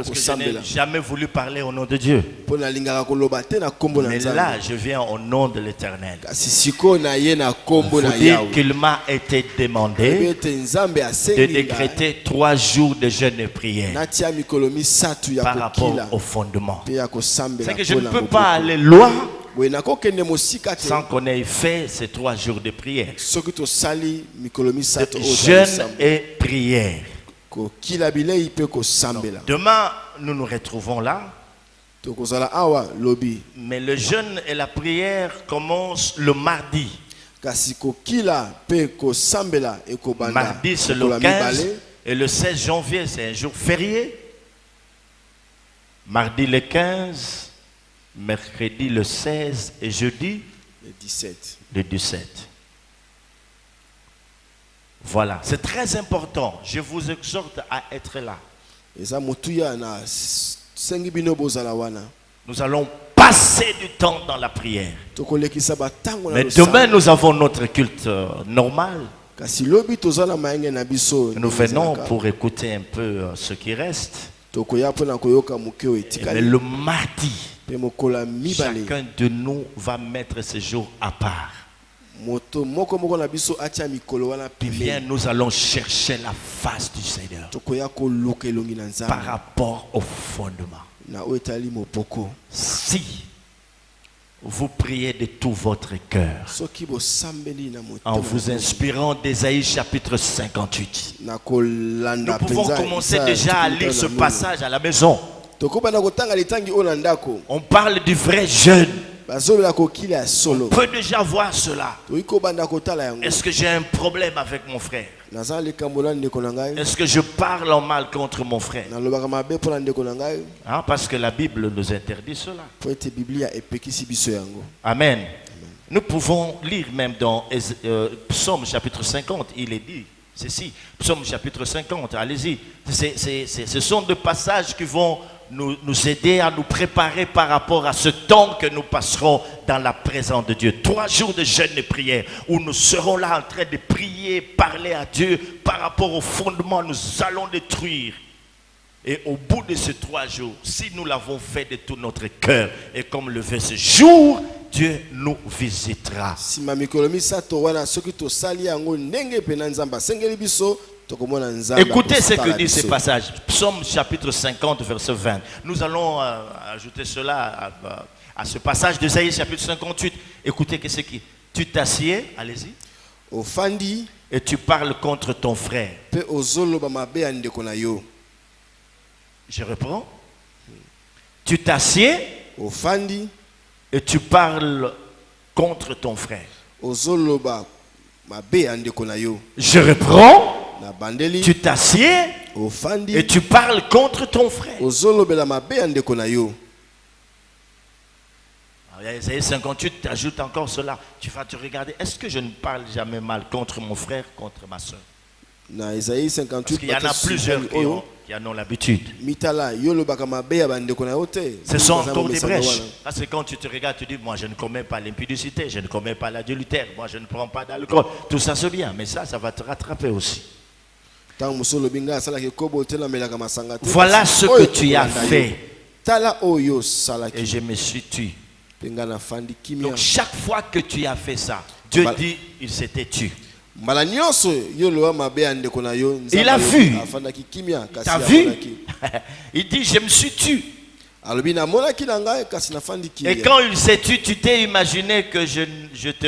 que je n'ai jamais voulu parler au nom de Dieu. Mais là je viens au nom de l'Éternel. Vous dire qu'il m'a été demandé de décréter 3 jours de jeûne et prière par rapport au fondement. C'est que je ne peux pas aller loin sans qu'on ait fait ces 3 jours de prière, de jeûne et prière. Donc, demain, nous nous retrouvons là. Mais le jeûne et la prière commencent le mardi. Mardi, c'est le 15 et le 16 janvier, c'est un jour férié. Mardi le 15. Mercredi le 16 et jeudi le 17. Le 17. Voilà, c'est très important. Je vous exhorte à être là. Nous allons passer du temps dans la prière. Mais demain, nous avons notre culte normal. Nous venons pour écouter un peu ce qui reste. Mais le mardi, chacun de nous va mettre ce jour à part. Bien, nous allons chercher la face du Seigneur par rapport au fondement. Si vous priez de tout votre cœur en vous inspirant d'Ésaïe chapitre 58, nous pouvons commencer déjà à lire ce passage à la maison. On parle du vrai jeûne. On peut déjà voir cela. Est-ce que j'ai un problème avec mon frère? Est-ce que je parle en mal contre mon frère? Parce que la Bible nous interdit cela. Amen. Nous pouvons lire même dans Psaume chapitre 50, il est dit ceci. Psaume chapitre 50, allez-y. Ce sont des passages qui vont nous aider à nous préparer par rapport à ce temps que nous passerons dans la présence de Dieu. 3 jours de jeûne et prière où nous serons là en train de prier, parler à Dieu par rapport au fondement. Nous allons détruire. Et au bout de ces 3 jours, si nous l'avons fait de tout notre cœur et comme le veut ce jour, Dieu nous visitera. Écoutez ce que dit ce passage. Psaume chapitre 50, verset 20. Nous allons ajouter cela à ce passage d'Ésaïe chapitre 58. Écoutez ce qui. Tu t'assieds, allez-y. Et tu parles contre ton frère. Je reprends. Tu t'assieds. Et tu parles contre ton frère. Je reprends, na bandeli tu t'assieds ofandi et tu parles contre ton frère. ozolobela mabe ya ndeko na yo. Isaïe 58, tu ajoutes encore cela. Tu vas te regarder. Est-ce que je ne parle jamais mal contre mon frère, contre ma soeur? Na Isaïe 58 parce qu'il y en a plusieurs qui en ont l'habitude. Ce sont encore des brèches. Parce que quand tu te regardes, tu dis, moi je ne commets pas l'impudicité, je ne commets pas l'adultère, moi je ne prends pas d'alcool. Tout ça c'est bien, mais ça va te rattraper aussi. Voilà ce que tu as fait. Et je me suis tué. Donc chaque fois que tu as fait ça, Dieu dit, il s'était tué. Il a vu. T'as vu? Il dit, je me suis tué. Et quand il s'est tué, tu t'es imaginé que je te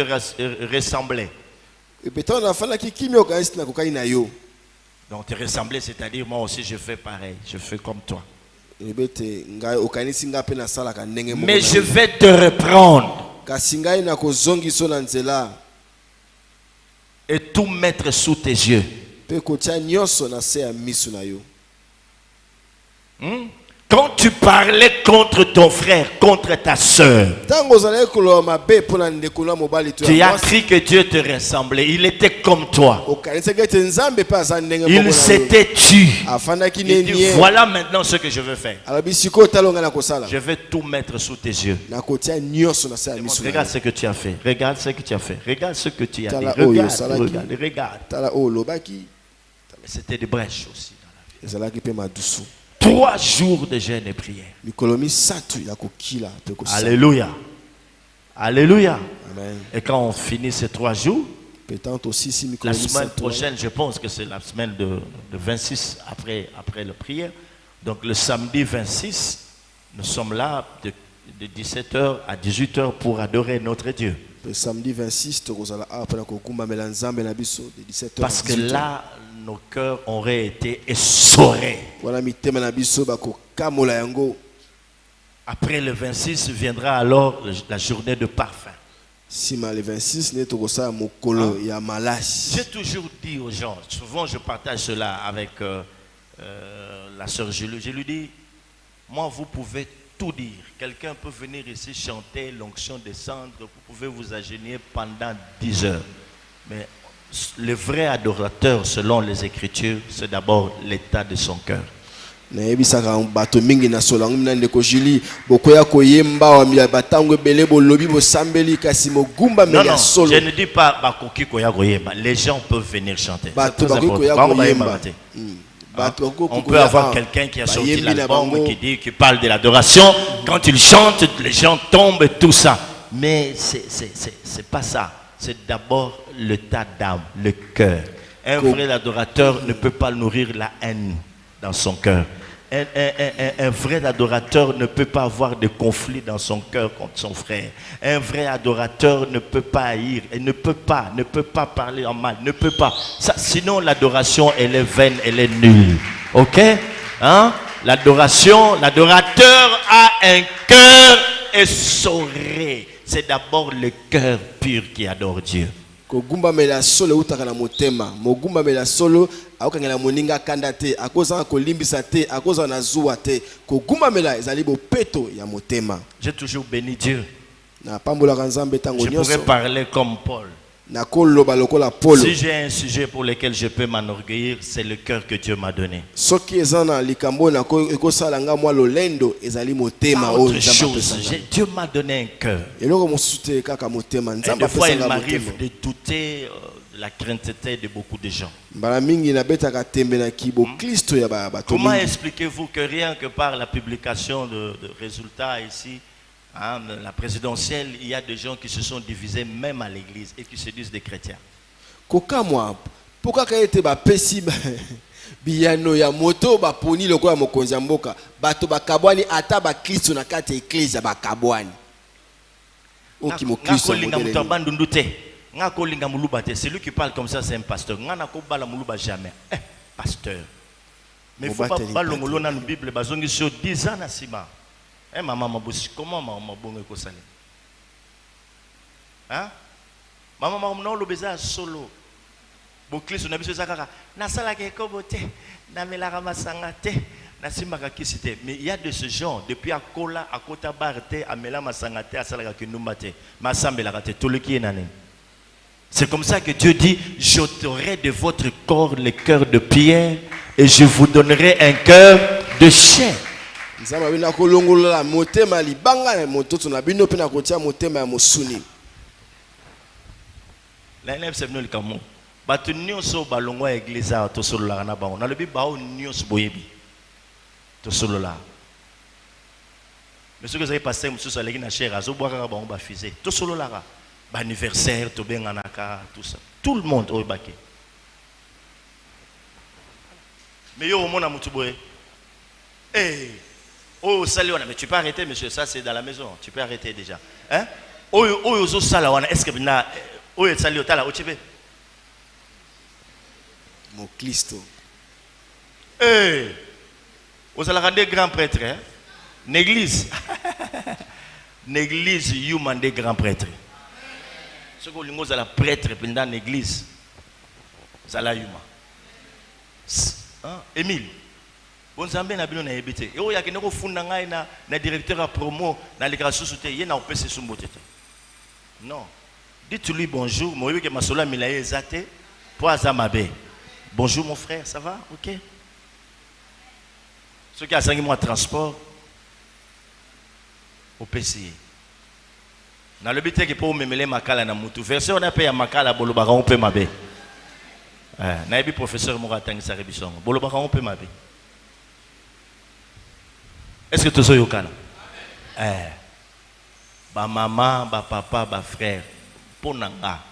ressemblais. Donc te ressembler, c'est-à-dire moi aussi je fais pareil, je fais comme toi. Mais je vais te reprendre et tout mettre sous tes yeux. Quand tu parlais contre ton frère, contre ta soeur, tu as cru que Dieu te ressemblait. Il était comme toi. Il s'était tué. Il dit, voilà maintenant ce que je veux faire. Je vais tout mettre sous tes yeux. Regarde ce que tu as fait. Regarde ce que tu as fait. Regarde ce que tu as dit. Regarde. C'était des brèches aussi dans la vie. 3 jours de jeûne et prière. Alléluia. Alléluia. Amen. Et quand on finit ces 3 jours, la semaine prochaine, je pense que c'est la semaine de 26 après la prière. Donc le samedi 26, nous sommes là de 17h à 18h pour adorer notre Dieu. Le samedi 26, parce que là, nos cœurs auraient été essorés. Après le 26 viendra alors la journée de parfum. J'ai toujours dit aux gens, souvent je partage cela avec la sœur Julie. Je lui dis, moi vous pouvez tout dire. Quelqu'un peut venir ici chanter, l'onction descendre, vous pouvez vous agenouiller pendant 10 heures. Mais le vrai adorateur, selon les Écritures, c'est d'abord l'état de son cœur. Je ne dis pas les gens peuvent venir chanter. On peut avoir quelqu'un qui a sorti l'album qui parle de l'adoration. Quand il chante, les gens tombent et tout ça. Mais c'est pas ça. C'est d'abord l'état d'âme, le cœur. Un vrai adorateur ne peut pas nourrir la haine dans son cœur. Un vrai adorateur ne peut pas avoir de conflit dans son cœur contre son frère. Un vrai adorateur ne peut pas haïr et ne peut pas parler en mal, ne peut pas. Ça, sinon l'adoration elle est vaine, elle est nulle. Ok? Hein? L'adorateur a un cœur essoré. C'est d'abord le cœur pur qui adore Dieu. J'ai toujours béni Dieu. Je pourrais parler comme Paul. Si j'ai un sujet pour lequel je peux m'enorgueillir, c'est le cœur que Dieu m'a donné. Dieu m'a donné un cœur. Et des fois, il m'arrive de douter de la crainteté de beaucoup de gens. Comment expliquez-vous que rien que par la publication de résultats ici, hein, la présidentielle, il y a des gens qui se sont divisés même à l'église et qui se disent des chrétiens. Biyano ya moto ba poni loko ya mokonzi ya mboka bato bakabwani ata ba Kristo na kati ya eklezia bakabwani oki mo Kristo linga mutabanda ndute ngako linga muluba te. Celui qui parle comme ça c'est un pasteur. Ngana ko bala muluba jamais pasteur. Mais faut pas balongolo na Bible bazongi sur 10 ans na sima. Maman mabusi comment maman bongo ko sale. Hein? Maman m'a le beza solo. Boklis on a besoin zakaka. Na sala ke kobote, na melara masanga te, na simaka kisite. Mais il y a de ce genre depuis à Kola, à Kota Barte, à Mela masanga te, à sala ke numate, masambela te, tout le qui est nané. C'est comme ça que Dieu dit, j'ôterai de votre corps le cœur de pierre et je vous donnerai un cœur de chien. Nzamba bina kolongola motema libanga na mototo na bino pe na kotia motema ya mosuni. L'élève c'est venu le camo. Batu nyonso balongwa église a to solo la na bango. Na lebi bao nyonso boyebi. To solo la. Mais ce que vous avez passé monsieur ça legi na cher azo boaka bango ba fusée. To solo la ba anniversaire to benganaka tout ça. Tout le monde au baké. Mais yo mona mutu boye. Eh oh salut mais tu peux arrêter monsieur, ça c'est dans la maison. Tu peux arrêter déjà. Hein? Oh zo sala wana est-ce que bina oh salut tala ochibe. Mon Christo. Eh, vous allez rendre grand prêtre, hein? L'église. L'église, you mandez grand prêtre. Ce que vous allez prêtre pendant l'église, ça la yuma. Émile, bon zambe na bino na ebité. Et oya kene ko funda ngai na directeur à promo na les grâces société, yé na opese sumbotete. Non. Dites-lui bonjour, moi que masola milaye ezate pour azamabe. Bonjour mon frère, ça va? Ok. Ceux qui ont 5 mois de transport, au PCI. Dans le but que pour me mêler makala na mutu. Version on a payé makala bolobaka on peut mabe. Na ebi professeur Moratang sa rebison. Bolobaka on peut mabe. Est-ce que tu es yokana? Ba maman, ba papa, ba frère, pour nanga.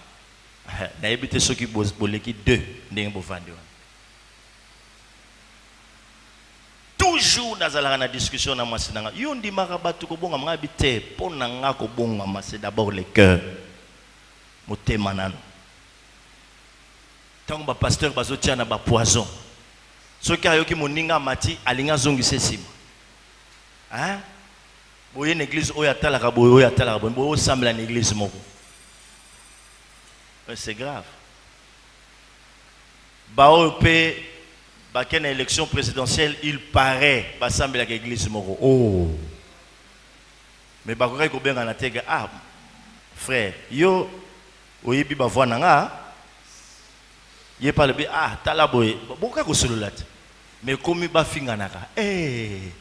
Na ebité ceux qui boleki deux ndenge bovandi wana. Toujours dans la discussion na mwasi nanga. Yo ndimaka batu ko bonga mga bité pour nanga ko bonga ma c'est d'abord le cœur. Motema nano. Tant ba pasteur bazotia na ba poison. Ceux qui ayoki moninga mati alinga zongise sima. Hein? Boye une église oya talaka boye oya talaka boye bo semble une église moko. C'est grave. Baope, une élection présidentielle, il paraît, bah semble la église moro. Oh. Mais bah ko benga na tega ah frère, yo oyebi ba voix nanga. Yé parle bi ah talaboy. Boka ko sololat. Mais comme ba finga naka. Eh.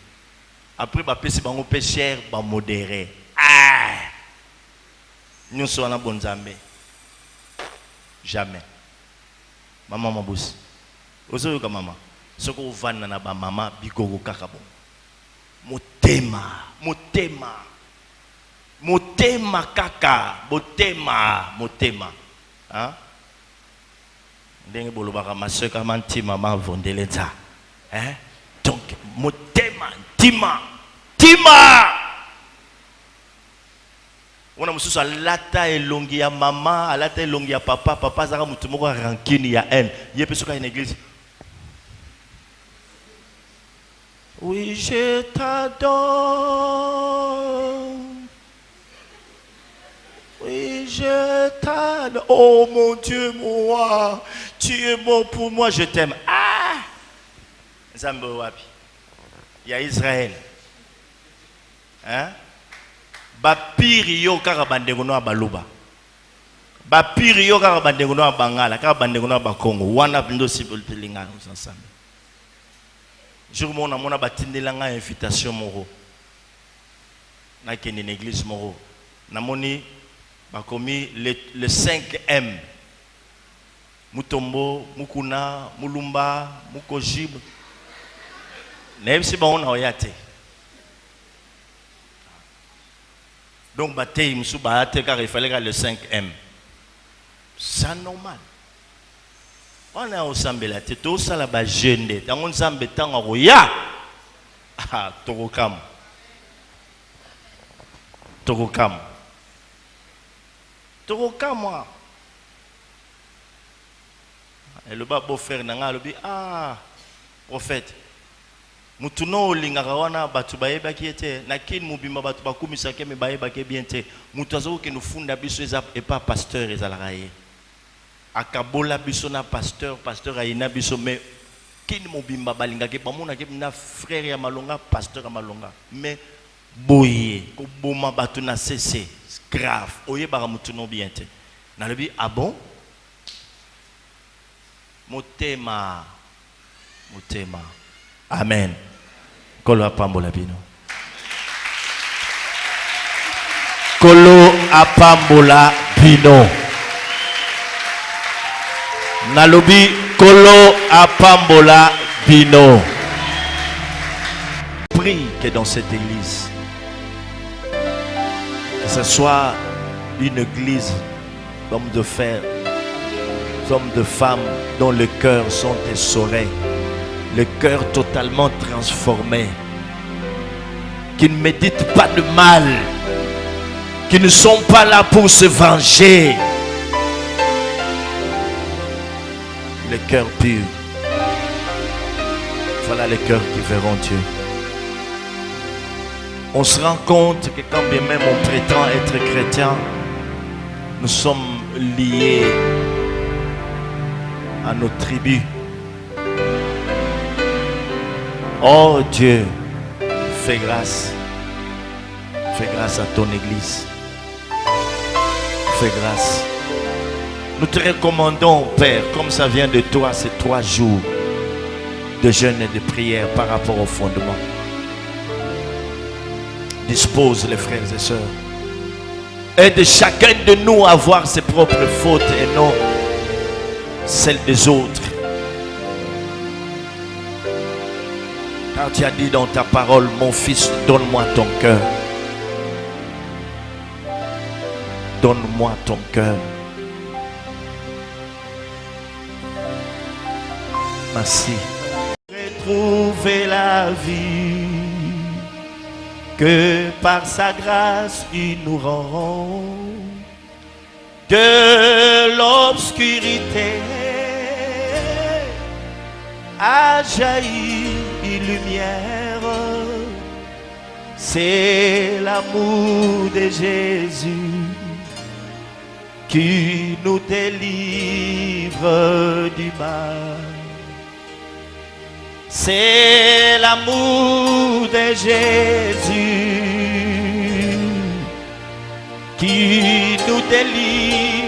Après ba pesi bango pe cher ba modéré. Ah. Nous sommes na bonzambe. Jamais. Maman mabousi. Ozo ka mama. Soko vana na ba mama bikoko kakabo. Motema, motema. Motema kaka, motema. Hein? Ndenge bolobaka maseka manti mama vondeleta. Hein? Donc motema, tima. On a mususu alata elongi ya mama, alata elongi ya papa zaka mutu moko rancune ya haine. Yé pe soka une église. Oui, je t'adore. Oui, je t'adore. Oh mon Dieu, moi, tu es bon pour moi, je t'aime. Ah! Zambo wapi. Il y a Israël. Hein? Bapiri yo kaka bandengo no baluba. Bapiri yo kaka bandengo no bangala, kaka bandengo no bakongo. Wana bindo sibolinga ensemble. Jour mona mona batindelanga invitation moro. Na kende une église moro. Na moni bakomi le 5M. Mutombo, Mukuna, Mulumba, Mukojib. Nebsi ba on oyate. Donc, bataille, car il fallait le 5M. C'est normal. On a au Sambela, tu es au Salaba jeune, dans un Sambetan en Roya. Ah, Torokam. Moi. Et le bas beau frère Nanga, le dit ah, prophète, Mutuno lingaka wana batu bayebaki ete na kin mubimba batu bakumisaka me bayebaki bien te mutu azoki nous funda biso eza epa pasteur ezalaka ye akabola biso na pasteur ayina biso me kin mubimba balingaki bamonaki na frère ya malonga pasteur ya malonga mais boye ko boma batu na cessé grave oyebaka mutuno bien te nalobi ah bon motema amen. Kolo apambola bino. Kolo apambola bino. Nalobi kolo apambola bino. Prie que dans cette église, que ce soit une église d'hommes de fer, d'hommes de femmes dont le cœur sont essorés, le cœur totalement transformé, qui ne méditent pas de mal, qui ne sont pas là pour se venger. Le cœur pur. Voilà les cœurs qui verront Dieu. On se rend compte que quand bien même on prétend être chrétien, nous sommes liés à nos tribus. Oh Dieu, fais grâce à ton église. Fais grâce. Nous te recommandons, Père, comme ça vient de toi, ces 3 jours de jeûne et de prière par rapport au fondement. Dispose les frères et sœurs. Aide chacun de nous à voir ses propres fautes et non celles des autres. Car tu as dit dans ta parole, mon fils, donne-moi ton cœur. Donne-moi ton cœur. Merci. Retrouver la vie que par sa grâce il nous rend de l'obscurité a jailli lumière. C'est l'amour de Jésus qui nous délivre du mal. C'est l'amour de Jésus qui nous délivre